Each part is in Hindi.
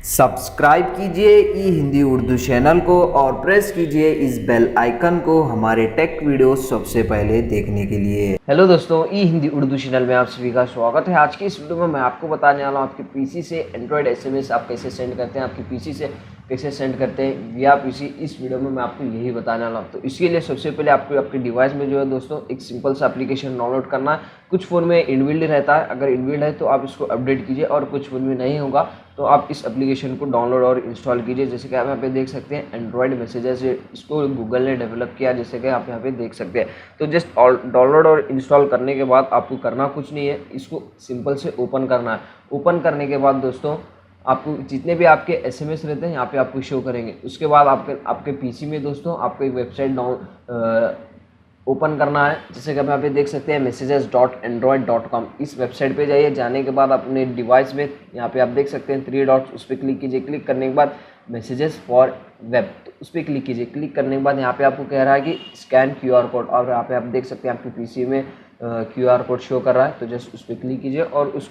सब्सक्राइब कीजिए ई हिंदी उर्दू चैनल को और प्रेस कीजिए इस बेल आइकन को हमारे टेक वीडियो सबसे पहले देखने के लिए। हेलो दोस्तों, ई हिंदी उर्दू चैनल में आप सभी का स्वागत है। आज की इस वीडियो में मैं आपको बताने वाला हूँ आपके पीसी से एंड्रॉयड एसएमएस आप कैसे सेंड करते हैं, आपके पीसी से कैसे सेंड करते हैं विया पीसी। इस वीडियो में मैं आपको यही बताने वाला हूँ। तो इसके लिए सबसे पहले आपको आपके डिवाइस में जो है दोस्तों एक सिंपल सा एप्लीकेशन डाउनलोड करना है। कुछ फ़ोन में इनबिल्ड रहता है, अगर इनबिल्ड है तो आप इसको अपडेट कीजिए, और कुछ फ़ोन में नहीं होगा तो आप इस एप्लीकेशन को डाउनलोड और इंस्टॉल कीजिए। जैसे कि आप यहाँ पे देख सकते हैं एंड्रॉयड मैसेजेस, इसको गूगल ने डेवलप किया, जैसे कि आप यहाँ पे देख सकते हैं। तो जस्ट डाउनलोड और इंस्टॉल करने के बाद आपको करना कुछ नहीं है, इसको सिंपल से ओपन करना है। ओपन करने के बाद दोस्तों आपको जितने भी आपके एसएमएस रहते हैं यहाँ पे आपको शो करेंगे। उसके बाद आपके पीसी में दोस्तों आपको एक वेबसाइट ओपन करना है। जैसे कि आप यहाँ पे देख सकते हैं messages.android.com, इस वेबसाइट पे जाइए। जाने के बाद अपने डिवाइस में यहाँ पे आप देख सकते हैं 3 डॉट्स, उस पर क्लिक कीजिए। क्लिक करने के बाद मैसेजेस फॉर वेब, तो उस पर क्लिक कीजिए। क्लिक करने के बाद यहाँ पे आपको कह रहा है कि स्कैन क्यूआर कोड, और यहाँ पे आप देख सकते हैं आपके पीसी में क्यूआर कोड शो कर रहा है। तो जस्ट उस पर क्लिक कीजिए और उस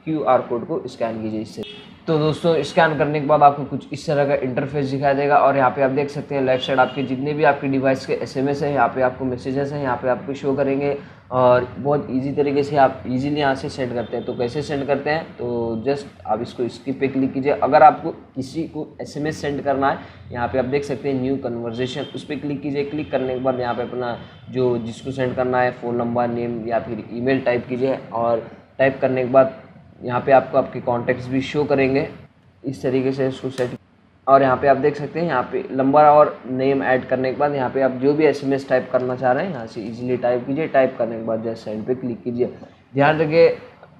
क्यूआर कोड को स्कैन कीजिए इससे। तो दोस्तों स्कैन करने के बाद आपको कुछ इस तरह का इंटरफेस दिखाई देगा, और यहाँ पे आप देख सकते हैं लेफ्ट साइड आपके जितने भी आपके डिवाइस के एसएमएस हैं, यहाँ पे आपको मैसेजेस हैं, यहाँ पे आपको शो करेंगे। और बहुत इजी तरीके से आप इजीली यहाँ से सेंड करते हैं। तो कैसे सेंड करते हैं, तो जस्ट आप इसको स्किप पे क्लिक कीजिए। अगर आपको किसी को एसएमएस सेंड करना है, यहाँ पे आप देख सकते हैं न्यू कन्वर्जेशन, उस पर क्लिक कीजिए। क्लिक करने के बाद यहाँ पे अपना जो जिसको सेंड करना है फ़ोन नंबर, नेम या फिर ईमेल टाइप कीजिए, और टाइप करने के बाद यहाँ पे आपको आपके कॉन्टैक्ट्स भी शो करेंगे। इस तरीके से इसको सेट, और यहाँ पे आप देख सकते हैं यहाँ पे नंबर और नेम ऐड करने के बाद यहाँ पे आप जो भी एसएमएस टाइप करना चाह रहे हैं यहाँ से इजीली टाइप कीजिए। टाइप करने के बाद जस्ट सेंड पे क्लिक कीजिए। ध्यान रखिए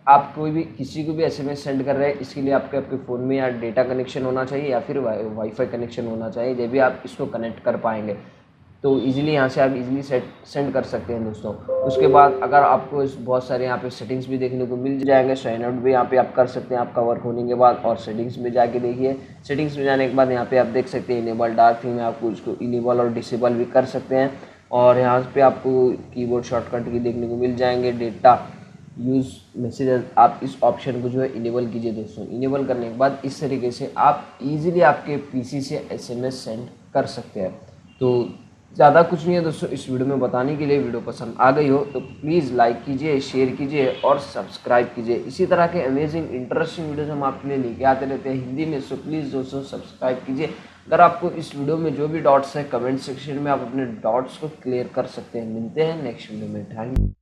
आप कोई भी किसी को भी एसएमएस सेंड कर रहे हैं, इसके लिए आपके फ़ोन में या डेटा कनेक्शन होना चाहिए या फिर वाईफाई कनेक्शन होना चाहिए, जब भी आप इसको कनेक्ट कर पाएंगे। तो इजीली यहाँ से आप इजीली सेंड कर सकते हैं दोस्तों। उसके बाद अगर आपको बहुत सारे यहाँ पे सेटिंग्स भी देखने को मिल जाएंगे, साइन आउट भी यहाँ पे आप कर सकते हैं आपका वर्क होने के बाद। और सेटिंग्स में जाके देखिए, सेटिंग्स में जाने के बाद यहाँ पे आप देख सकते हैं इनेबल डार्क थीम में आपको उसको इनेबल और डिसेबल भी कर सकते हैं। और यहाँ पे आपको कीबोर्ड शॉर्टकट भी देखने को मिल जाएंगे। डेटा यूज़ मैसेजेस, आप इस ऑप्शन को जो है इनेबल कीजिए दोस्तों। इनेबल करने के बाद इस तरीके से आप इजीली आपके पीसी से एसएमएस सेंड कर सकते हैं। तो ज़्यादा कुछ नहीं है दोस्तों इस वीडियो में बताने के लिए। वीडियो पसंद आ गई हो तो प्लीज़ लाइक कीजिए, शेयर कीजिए और सब्सक्राइब कीजिए। इसी तरह के अमेजिंग इंटरेस्टिंग वीडियोस हम आपके लिए लेके आते रहते हैं हिंदी में, सो प्लीज़ दोस्तों सब्सक्राइब कीजिए। अगर आपको इस वीडियो में जो भी डॉट्स है कमेंट सेक्शन में आप अपने डॉट्स को क्लियर कर सकते हैं। मिलते हैं नेक्स्ट वीडियो में। Thank you.